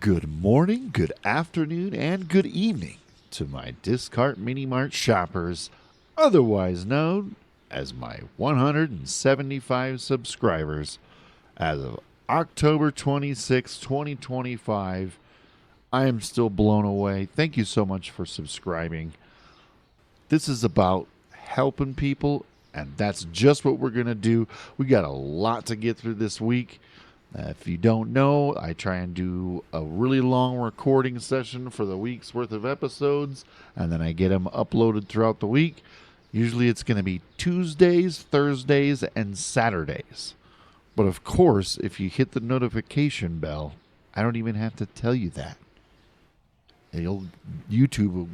Good morning, good afternoon, and good evening to my Discart Mini Mart shoppers, otherwise known as my 175 subscribers. As of October 26, 2025, I am still blown away. Thank you so much for subscribing. This is about helping people, and that's just what we're going to do. We got a lot to get through this week. If you don't know, I try and do a really long recording session for the week's worth of episodes, and then I get them uploaded throughout the week. Usually it's going to be Tuesdays, Thursdays, and Saturdays. But of course, if you hit the notification bell, I don't even have to tell you that. YouTube will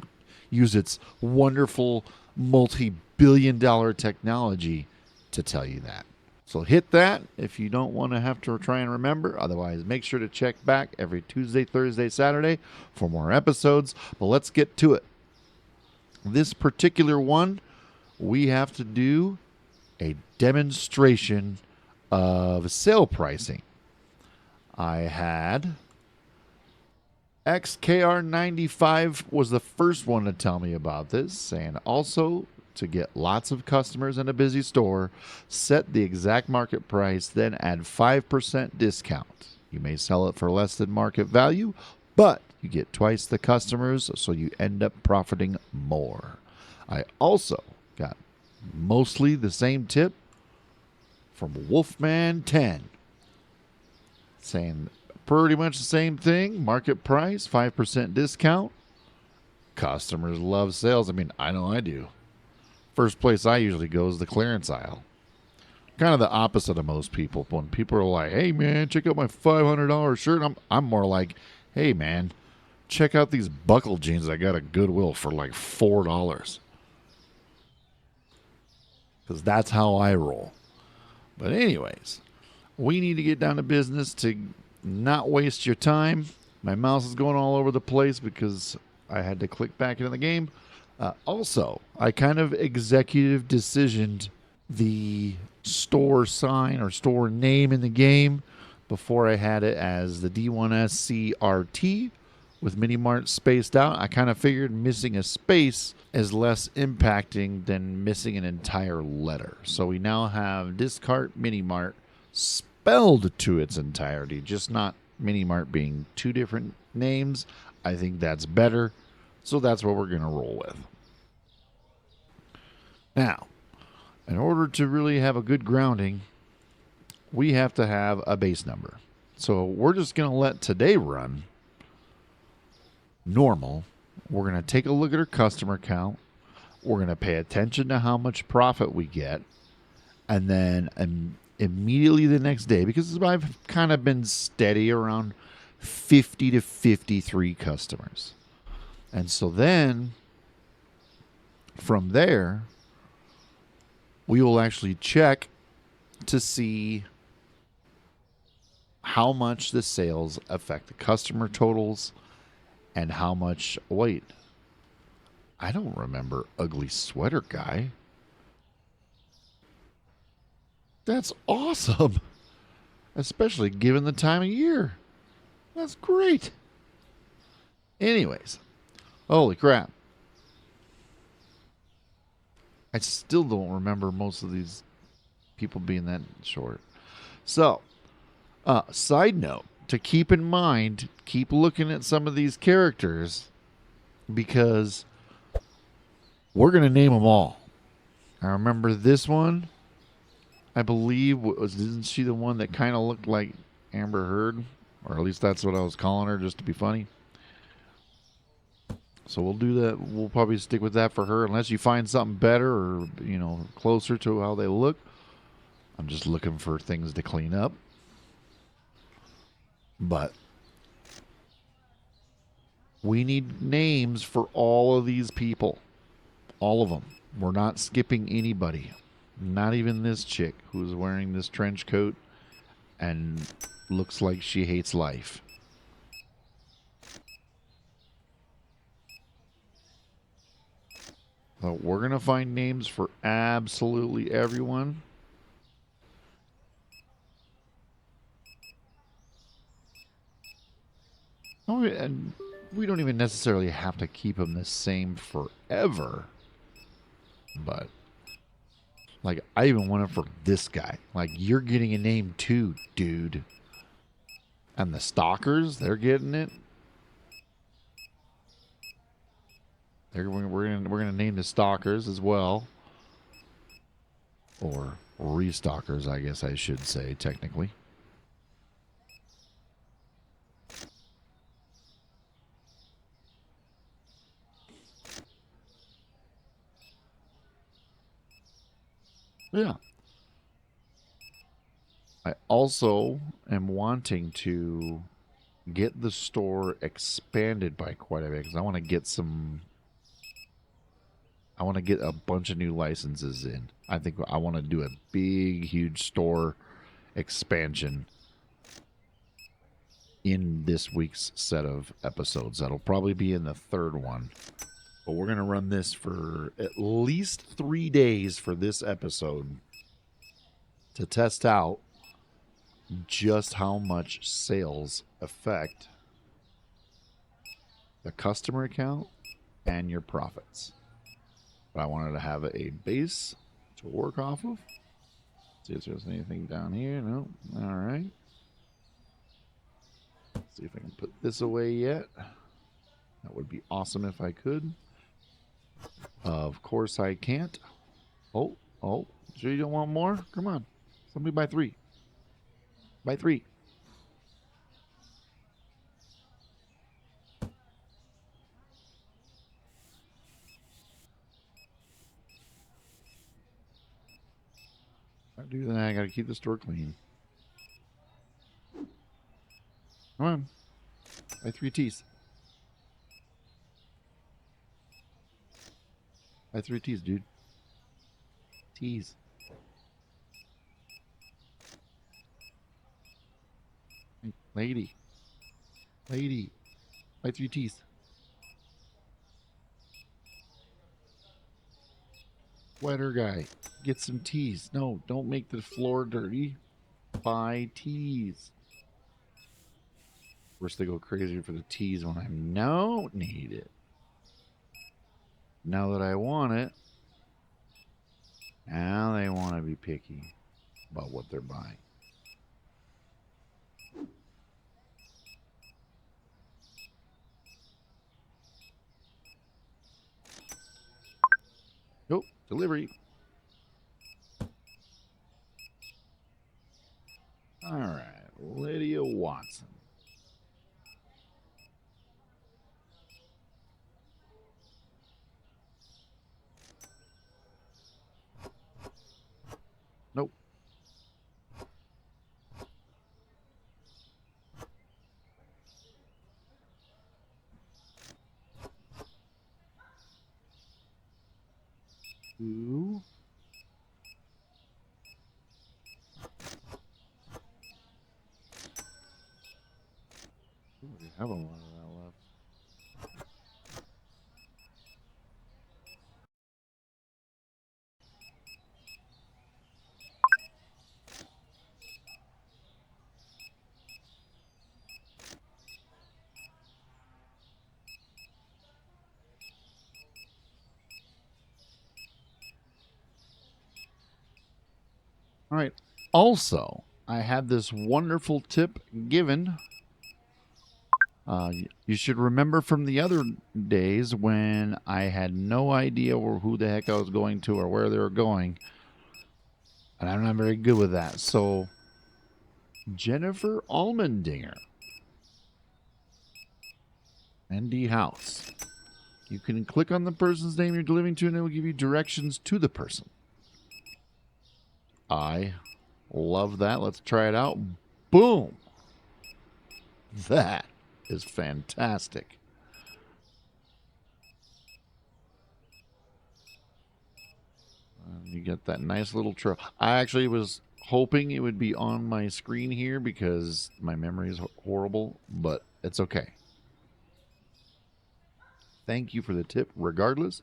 use its wonderful multi-billion-dollar technology to tell you that. So hit that if you don't want to have to try and remember. Otherwise, make sure to check back every Tuesday, Thursday, Saturday for more episodes. But let's get to it. This particular one, we have to do a demonstration of sale pricing. I had XKR95 was the first one to tell me about this, and also to get lots of customers in a busy store, set the exact market price, then add 5% discount. You may sell it for less than market value, but you get twice the customers, so you end up profiting more. I also got mostly the same tip from Wolfman 10, saying pretty much the same thing, market price, 5% discount. Customers love sales. I mean, I know I do. First place I usually go is the clearance aisle. Kind of the opposite of most people. When people are like, hey, man, check out my $500 shirt, I'm more like, hey, man, check out these buckle jeans I got at Goodwill for like $4. Because that's how I roll. But anyways, we need to get down to business to not waste your time. My mouse is going all over the place because I had to click back into the game. Also, I kind of executive decisioned the store sign or store name in the game before I had it as the D1scart with Mini Mart spaced out. I kind of figured missing a space is less impacting than missing an entire letter. So we now have Discart Mini Mart spelled to its entirety, just not Mini Mart being two different names. I think that's better. So that's what we're going to roll with. Now, in order to really have a good grounding, we have to have a base number. So we're just going to let today run normal. We're going to take a look at our customer count. We're going to pay attention to how much profit we get. And then immediately the next day, because I've kind of been steady around 50 to 53 customers. And so then from there, we will actually check to see how much the sales affect the customer totals and how much. Wait, I don't remember Ugly Sweater Guy. That's awesome. Especially given the time of year. That's great. Anyways, holy crap. I still don't remember most of these people being that short. So, side note, to keep in mind, keep looking at some of these characters because we're going to name them all. I remember this one, I believe, isn't she the one that kind of looked like Amber Heard? Or at least that's what I was calling her, just to be funny. So we'll do that. We'll probably stick with that for her unless you find something better or, closer to how they look. I'm just looking for things to clean up. But we need names for all of these people. All of them. We're not skipping anybody. Not even this chick who's wearing this trench coat and looks like she hates life. So we're going to find names for absolutely everyone. and we don't even necessarily have to keep them the same forever. But like, I even want it for this guy. Like, you're getting a name too, dude. And the stalkers, they're getting it. We're gonna name the stalkers as well, or restockers, I guess I should say technically. Yeah. I also am wanting to get the store expanded by quite a bit because I want to get a bunch of new licenses in. I think I want to do a big, huge store expansion in this week's set of episodes. That'll probably be in the third one. But we're going to run this for at least 3 days for this episode to test out just how much sales affect the customer account and your profits. But I wanted to have a base to work off of. See if there's anything down here. No. All right. See if I can put this away yet. That would be awesome if I could. Of course I can't. Oh. Sure you don't want more? Come on. Somebody buy 3. Buy 3. I do that. I gotta keep the store clean. Come on. Buy 3 teas. Buy 3 teas, dude. Teas. Hey, lady. Buy 3 teas. Sweater guy. Get some teas. No, don't make the floor dirty. Buy teas. Of course, they go crazier for the teas when I don't need it. Now that I want it, now they want to be picky about what they're buying. Nope, delivery. All right, Lydia Watson. Nope. Ooh. We have a lot of that left. All right. Also, I had this wonderful tip given. You should remember from the other days when I had no idea who the heck I was going to or where they were going. And I'm not very good with that. So, Jennifer Almendinger, ND House. You can click on the person's name you're delivering to, and it will give you directions to the person. I love that. Let's try it out. Boom. That is fantastic. You get that nice little trail. I actually was hoping it would be on my screen here because my memory is horrible, but it's okay. Thank you for the tip, regardless.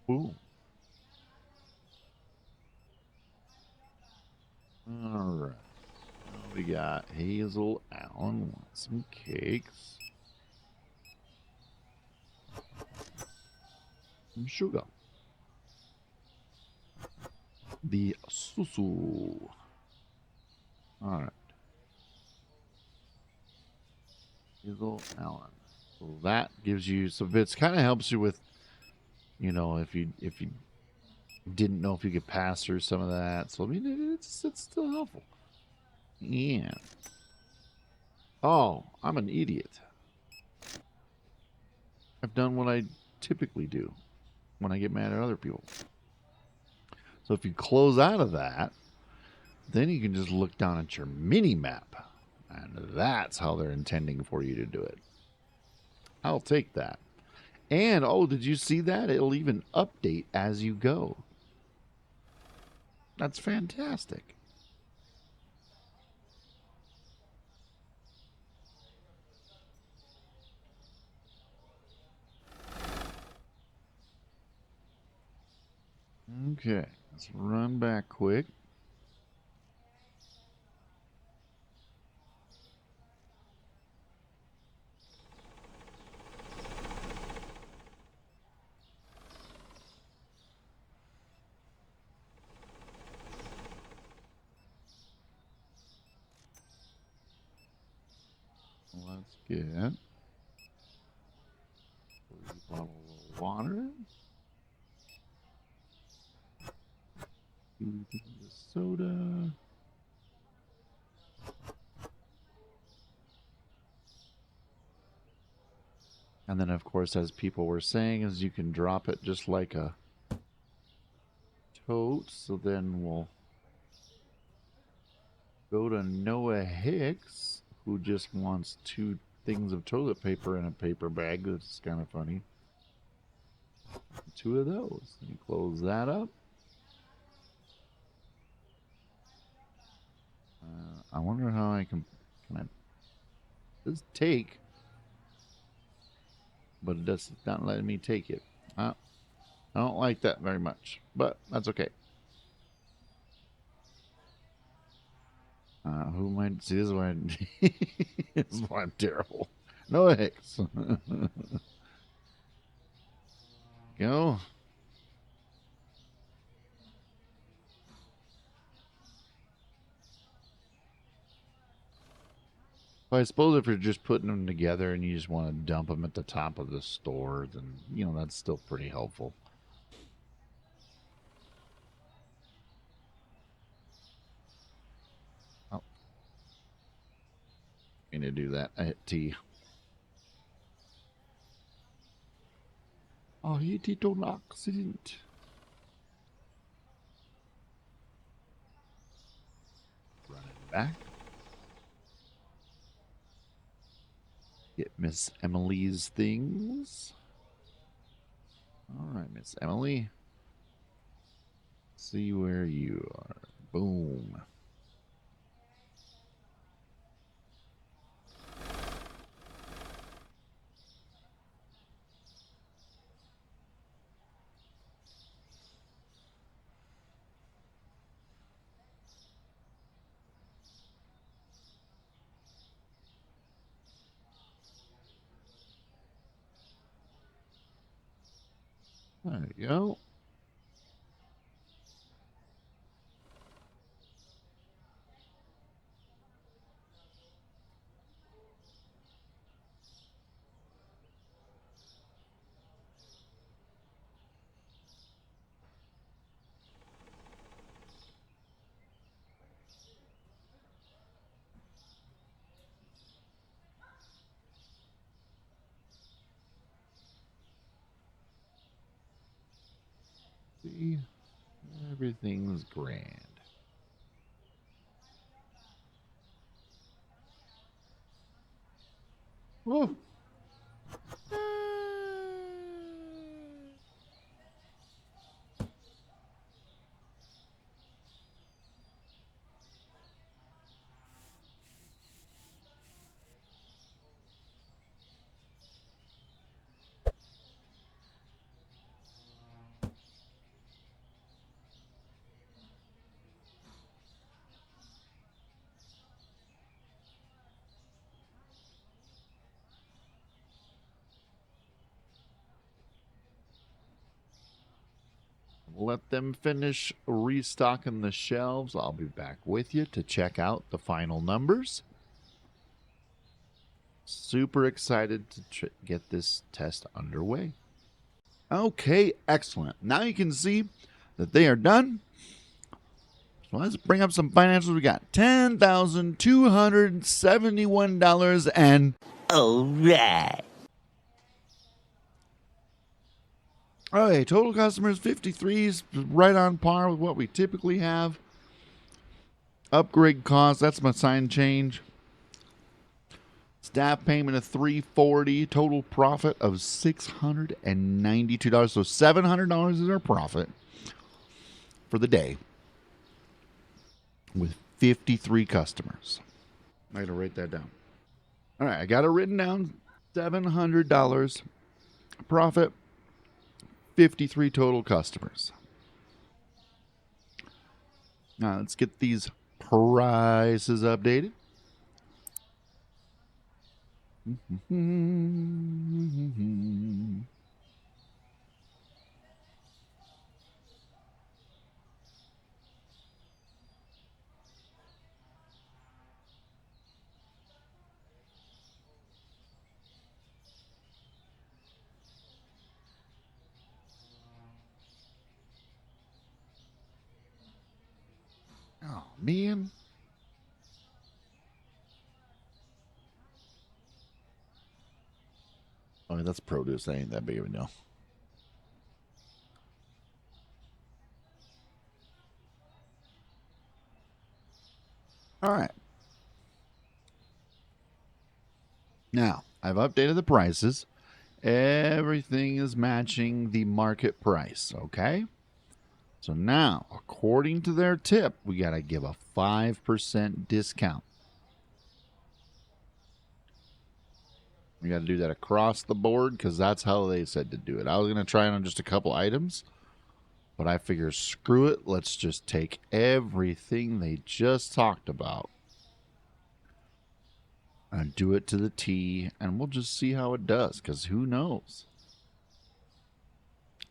Ooh. All right. We got Hazel Allen wants some cakes. Some sugar. The susu. Alright. Hazel Allen. So that gives you some bits. Kind of helps you with, you know, if you didn't know if you could pass through some of that. So I mean, it's still helpful. Yeah. Oh, I'm an idiot. I've done what I typically do when I get mad at other people. So if you close out of that, then you can just look down at your mini map. And that's how they're intending for you to do it. I'll take that. And, oh, did you see that? It'll even update as you go. That's fantastic. Okay, let's run back quick. Let's get 3 bottles of water, 2 things of soda. And then, of course, as people were saying, is you can drop it just like a tote. So then we'll go to Noah Hicks, who just wants 2 things of toilet paper in a paper bag. That's kind of funny. 2 of those. You close that up. I wonder how I can I just take, but it does not letting me take it. I don't like that very much, but that's okay. Who might see this is why this is why I'm terrible. No Hicks. Go. Well, I suppose if you're just putting them together and you just want to dump them at the top of the store, then, you know, that's still pretty helpful. Oh. I need to do that. I hit T. Oh, he did an accident. Running back. Get Miss Emily's things. All right, Miss Emily. See where you are. Boom. There you go. See, everything's grand. Whoa. let them finish restocking the shelves. I'll be back with you to check out the final numbers. Super excited to get this test underway. Okay, excellent. Now you can see that they are done. So let's bring up some financials. We got $10,271 and All right. okay, total customers 53 is right on par with what we typically have. Upgrade cost, that's my sign change. Staff payment of $340, total profit of $692. So $700 is our profit for the day with 53 customers. I got to write that down. All right, I got it written down. $700 profit, 53 total customers. Now let's get these prices updated. Oh, man. I mean, that's produce. That ain't that big of a deal. All right. Now, I've updated the prices. Everything is matching the market price, okay? So now, according to their tip, we got to give a 5% discount. We got to do that across the board because that's how they said to do it. I was going to try it on just a couple items, but I figure screw it. Let's just take everything they just talked about and do it to the T, and we'll just see how it does because who knows?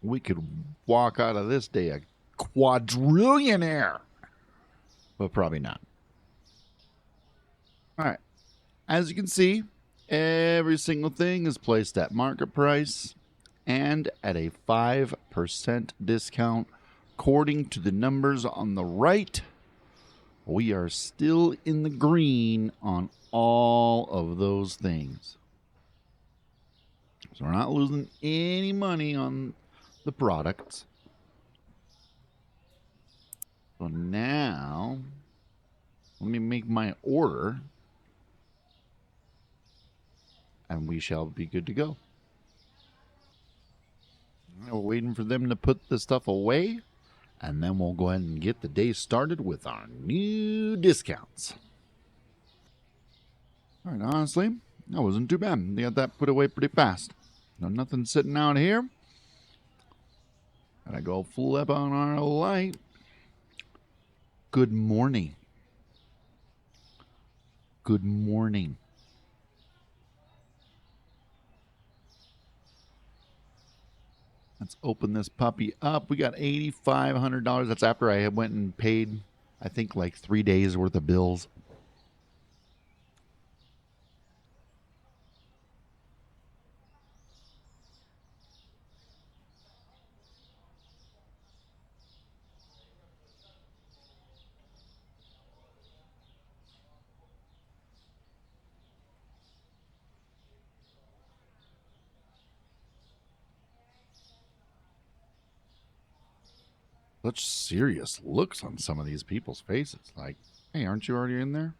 We could walk out of this day a quadrillionaire, but probably not. All right. As you can see, every single thing is placed at market price and at a 5% discount. According to the numbers on the right, we are still in the green on all of those things. So we're not losing any money on the products. So now, let me make my order, and we shall be good to go. We're waiting for them to put the stuff away, and then we'll go ahead and get the day started with our new discounts. All right, honestly, that wasn't too bad. They got that put away pretty fast. No, nothing sitting out here. Gotta go flip on our light. Good morning. Good morning. Let's open this puppy up. We got $8,500. That's after I went and paid, I think, like 3 days worth of bills. Such serious looks on some of these people's faces. Like, hey, aren't you already in there?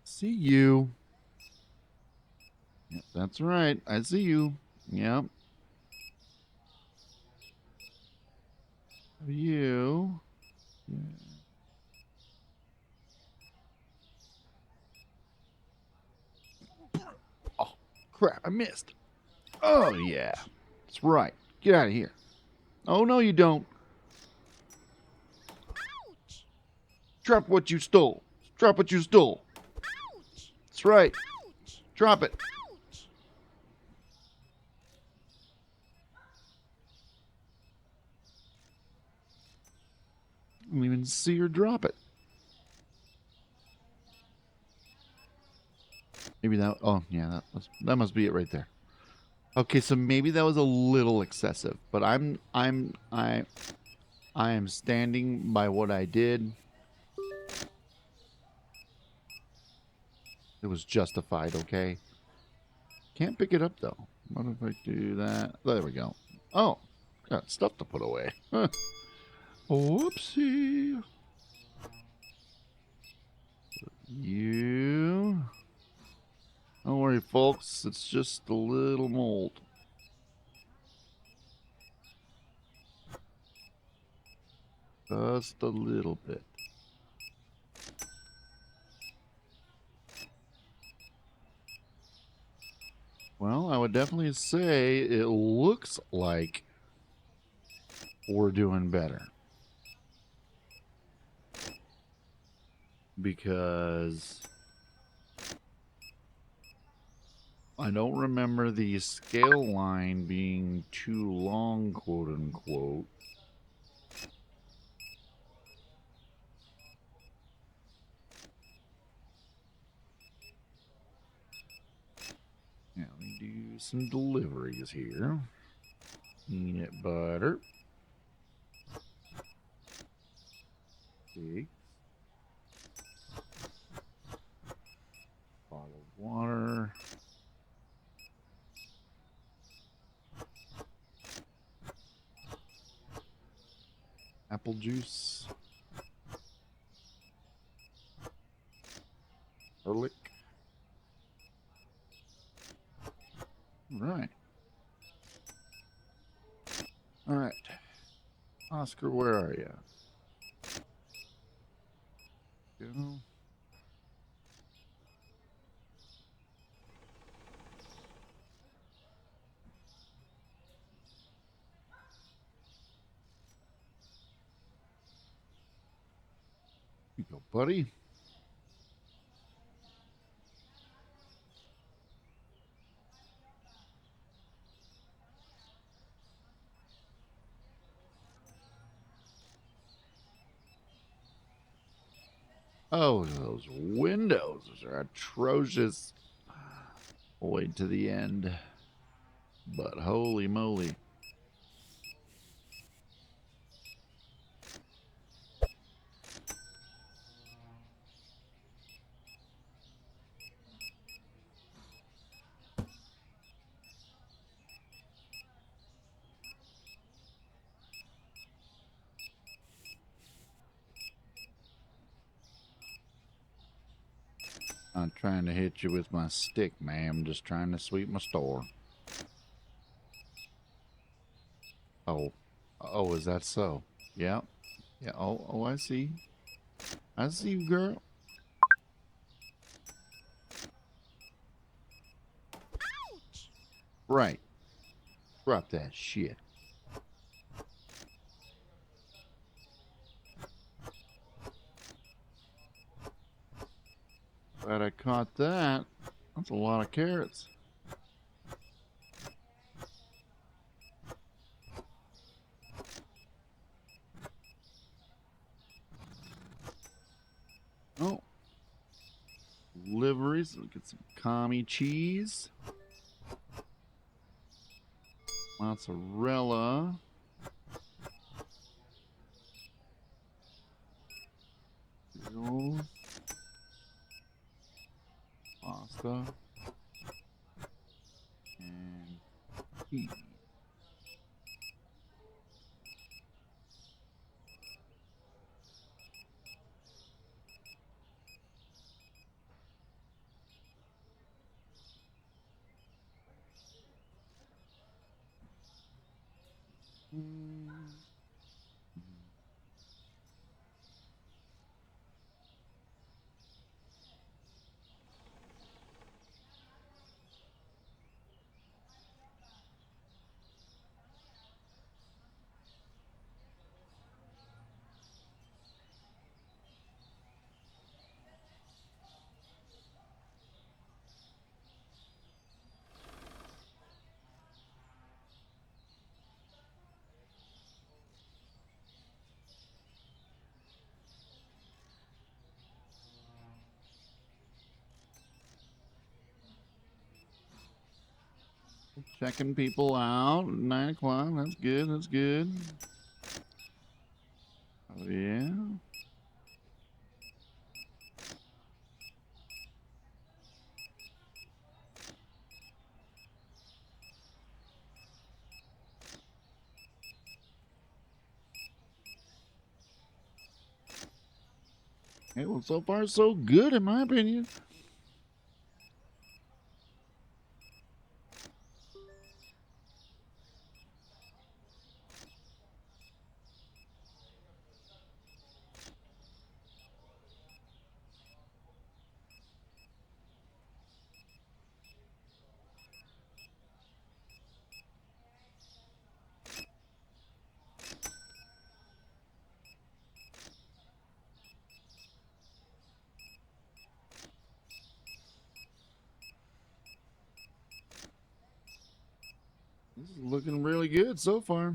See you. Yep, that's right. I see you. Yep. You. Oh, crap. I missed. Oh, yeah. That's right. Get out of here. Oh, no, you don't. Drop what you stole. Drop what you stole. That's right. Drop it. I didn't even see her drop it. Maybe that. Oh, yeah. That must be it right there. Okay, so maybe that was a little excessive, but I am standing by what I did. It was justified, okay? Can't pick it up, though. What if I do that? There we go. Oh, got stuff to put away. Huh. Whoopsie. You. Don't worry, folks. It's just a little mold. Just a little bit. Well, I would definitely say it looks like we're doing better. Because I don't remember the scale line being too long, quote unquote. Now we do some deliveries here. Peanut butter. Eggs. Bottle of water. Apple juice. Garlic. Right. All right. Oscar, where are you? Go. You go, buddy. Oh, those windows are atrocious. We'll wait to the end. But holy moly. Not trying to hit you with my stick, ma'am. Just trying to sweep my store. Oh. Oh, is that so? Yeah. Yeah. Oh, I see. I see you, girl. Right. Drop that shit. Glad I caught that. That's a lot of carrots. Oh. Liveries. We'll get some commie cheese. Mozzarella. Pills. Pasta. And cheese. Checking people out. 9 o'clock. That's good. That's good. Oh, yeah. Hey, well, so far so good in my opinion. This is looking really good so far.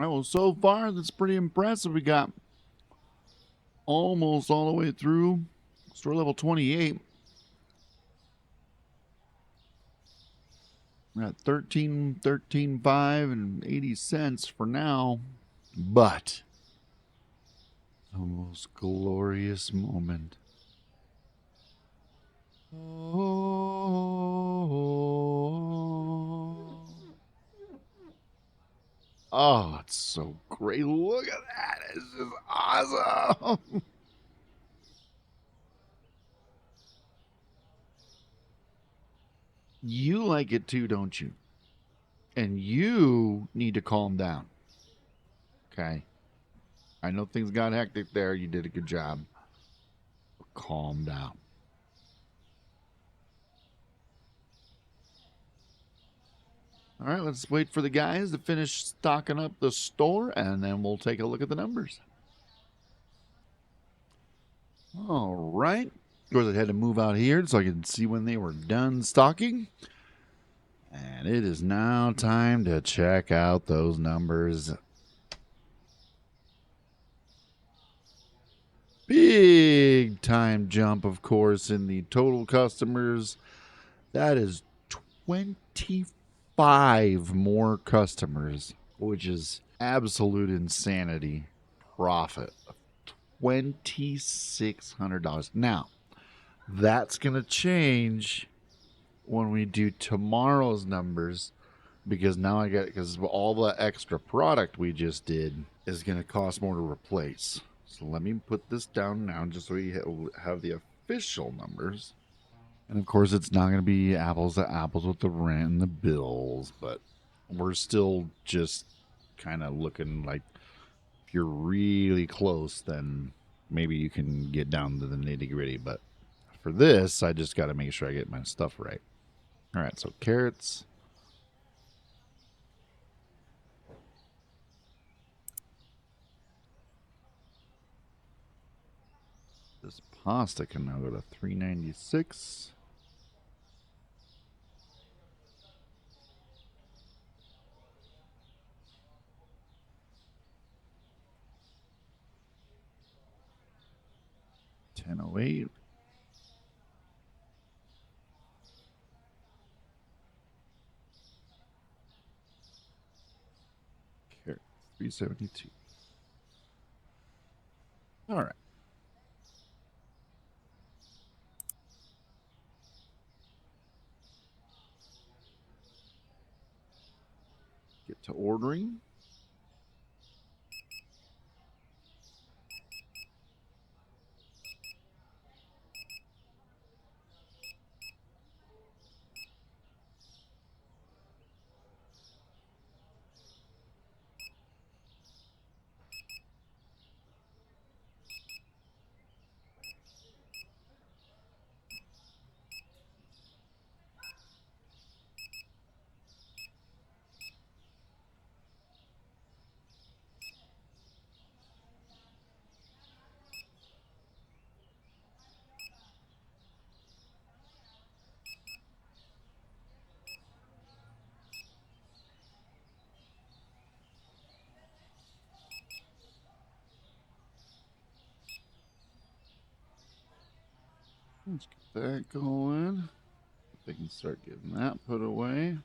Well, so far that's pretty impressive. We got almost all the way through store level 28. We're at 13.5 and 80 cents for now. But the most glorious moment. Oh, it's so great. Look at that. It's just awesome. You like it too, don't you? And you need to calm down. Okay? I know things got hectic there. You did a good job. But calm down. All right, let's wait for the guys to finish stocking up the store, and then we'll take a look at the numbers. All right. Of course, I had to move out here so I could see when they were done stocking. And it is now time to check out those numbers. Big time jump, of course, in the total customers. That is 25 more customers, which is absolute insanity. Profit of $2,600. Now, that's going to change when we do tomorrow's numbers, because now I got, because all the extra product we just did is going to cost more to replace. So let me put this down now just so we have the official numbers. And of course, it's not going to be apples to apples with the rent and the bills, but we're still just kind of looking like, if you're really close, then maybe you can get down to the nitty gritty. But for this, I just got to make sure I get my stuff right. All right, so carrots. This pasta can now go to $3.96. $10.08. Carrot $3.72. All right. Get to ordering. Let's get that going. They can start getting that put away.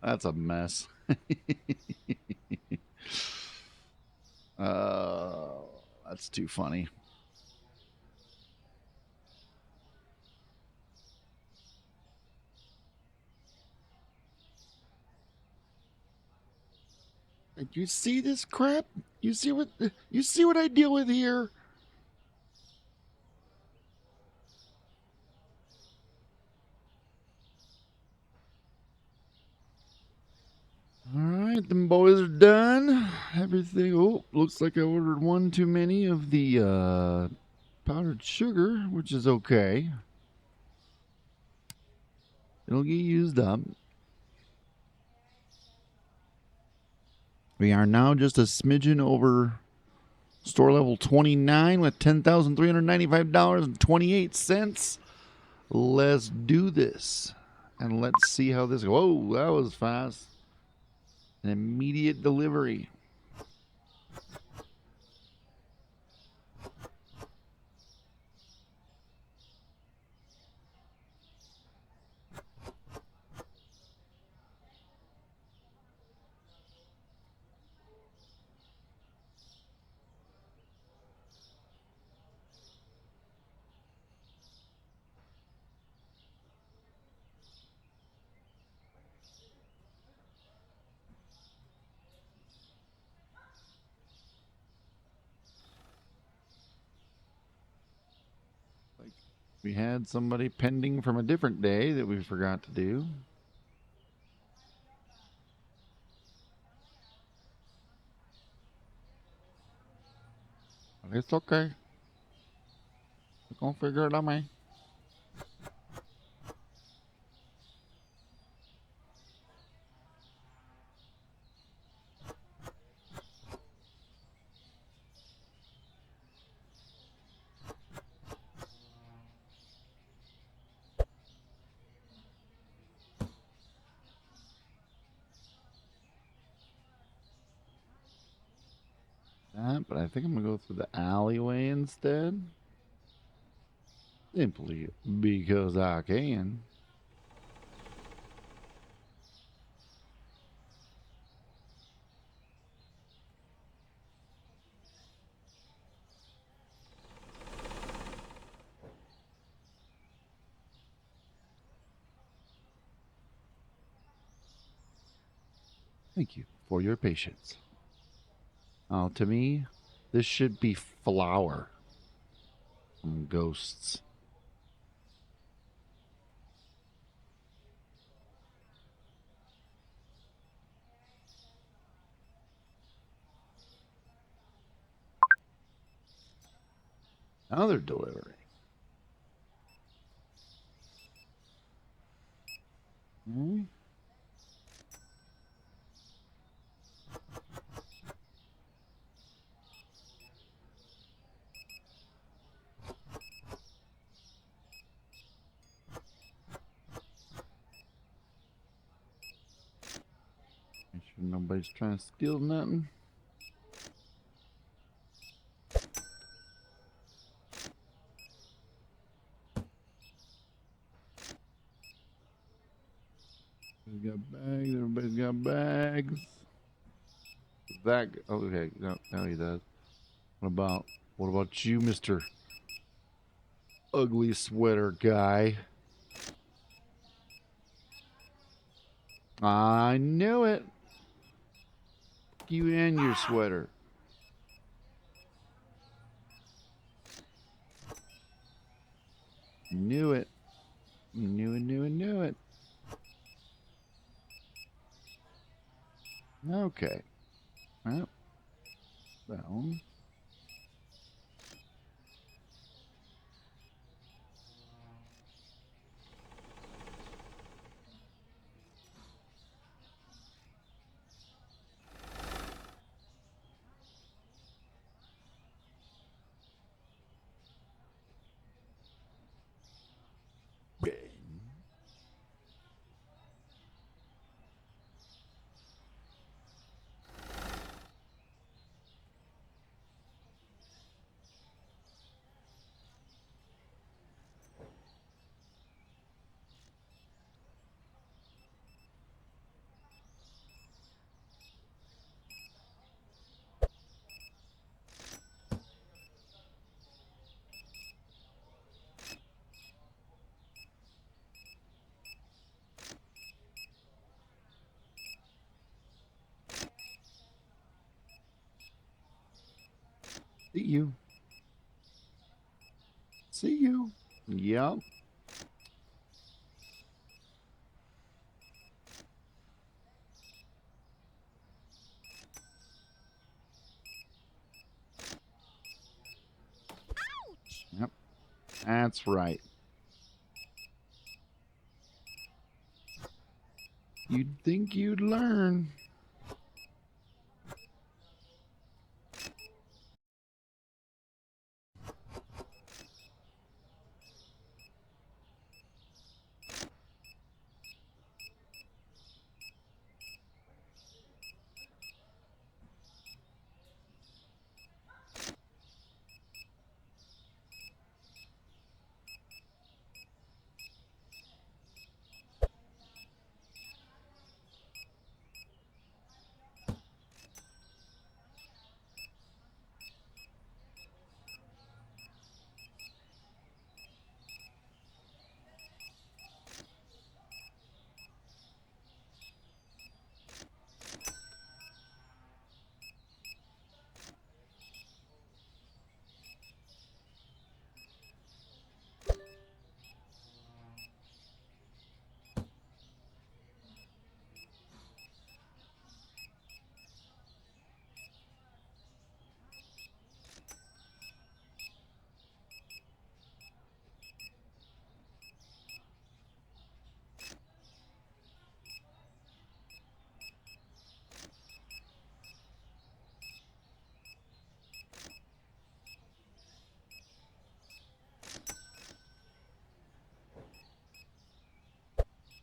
That's a mess. uh, that's too funny. You see this crap? You see what I deal with here? All right, them boys are done. Everything. Oh, looks like I ordered one too many of the powdered sugar, which is okay. It'll get used up. We are now just a smidgen over store level 29 with $10,395.28. Let's do this. And let's see how this goes. Whoa, that was fast. An immediate delivery. We had somebody pending from a different day that we forgot to do. But it's okay. We're going to figure it out, man. But I think I'm going to go through the alleyway instead. Simply because I can. Thank you for your patience. To me, this should be flour from Ghosts. Another delivery. Hmm. Make sure nobody's trying to steal nothing. Everybody's got bags. Everybody's got bags. That okay? No, he does. What about you, Mister Ugly Sweater Guy? I knew it. You and your sweater. Knew it. Knew it. Okay. Well, down. See you. See you. Yep. Yep. That's right. You'd think you'd learn.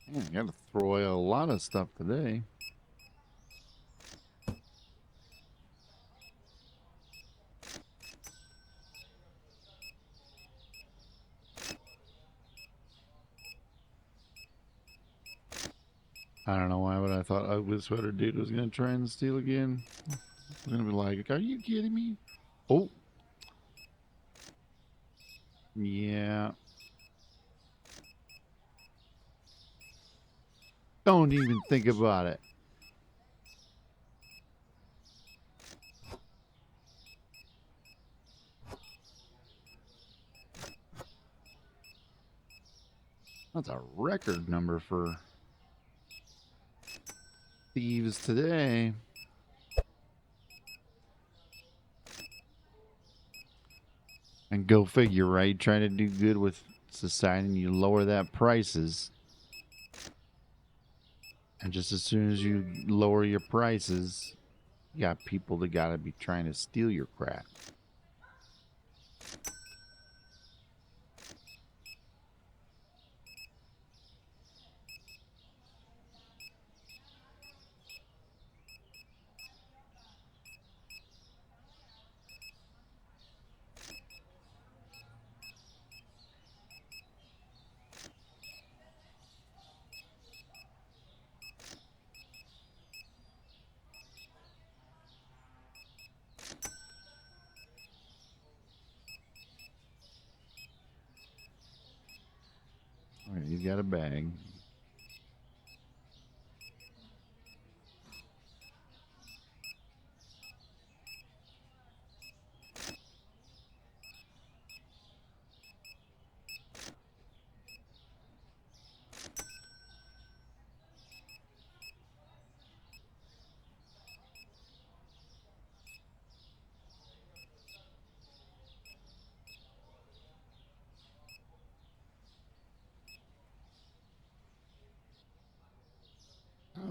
Man, I got to throw away a lot of stuff today. I don't know why, but I thought Ugly Sweater Dude was going to try and steal again. I was going to be like, are you kidding me? Oh. Yeah. Don't even think about it. That's a record number for thieves today. And go figure, right? Trying to do good with society and you lower that prices. And just as soon as you lower your prices, you got people that got to be trying to steal your crap. All right, you got a bag.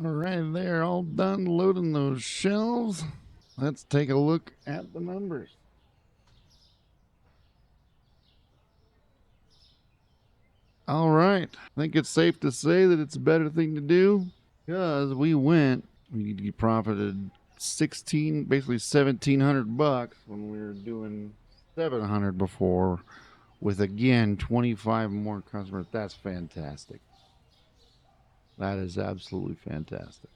All right, they're all done loading those shelves. Let's take a look at the numbers. All right. I think it's safe to say that it's a better thing to do because we profited 16, basically 1,700 bucks when we were doing 700 before with again 25 more customers. That's fantastic. That is absolutely fantastic.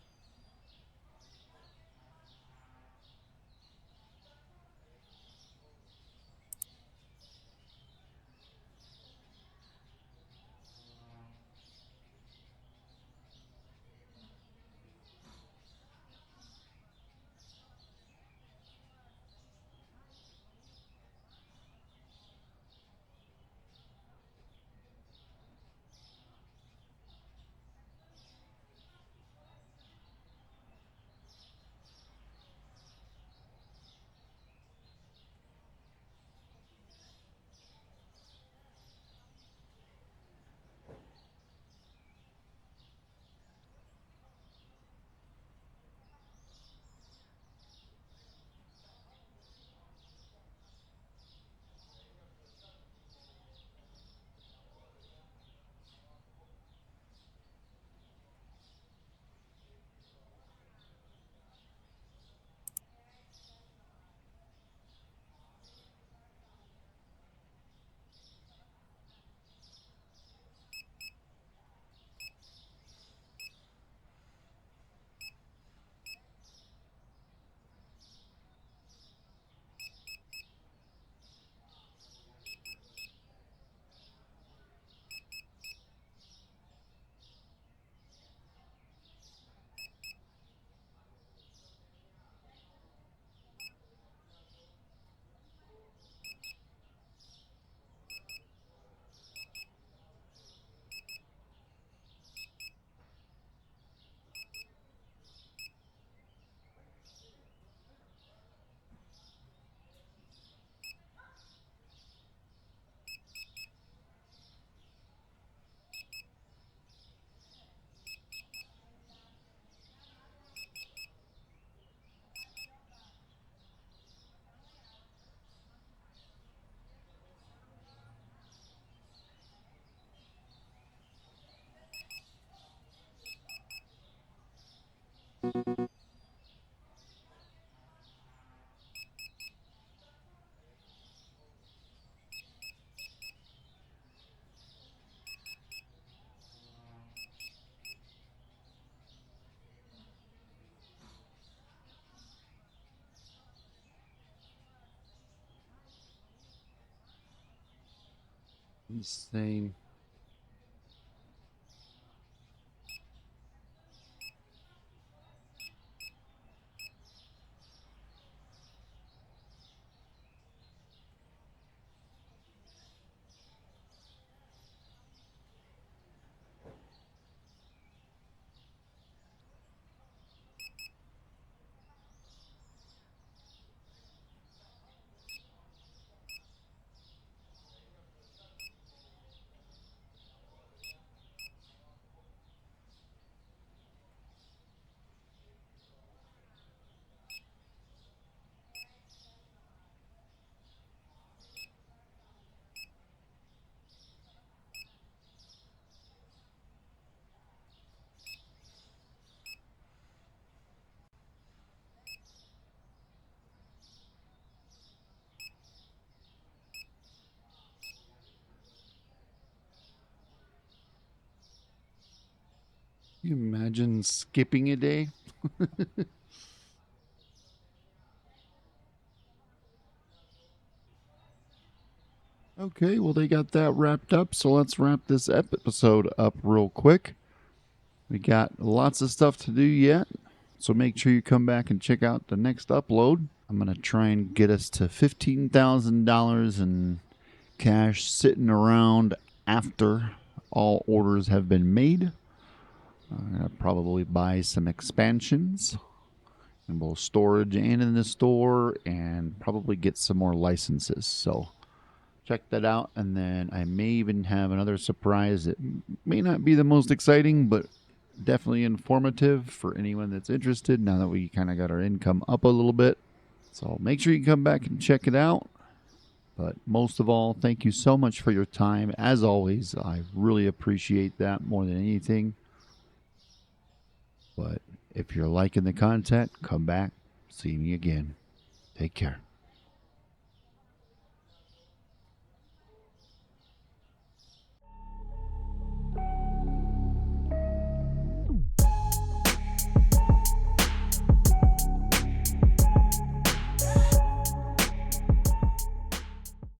Insane. Can you imagine skipping a day? Okay, well, they got that wrapped up, so let's wrap this episode up real quick. We got lots of stuff to do yet, so make sure you come back and check out the next upload. I'm going to try and get us to $15,000 in cash sitting around after all orders have been made. I'm going to probably buy some expansions in both storage and in the store, and probably get some more licenses. So check that out, and then I may even have another surprise that may not be the most exciting, but definitely informative for anyone that's interested now that we kind of got our income up a little bit. So make sure you come back and check it out. But most of all, thank you so much for your time. As always, I really appreciate that more than anything. But if you're liking the content, come back, see me again. Take care.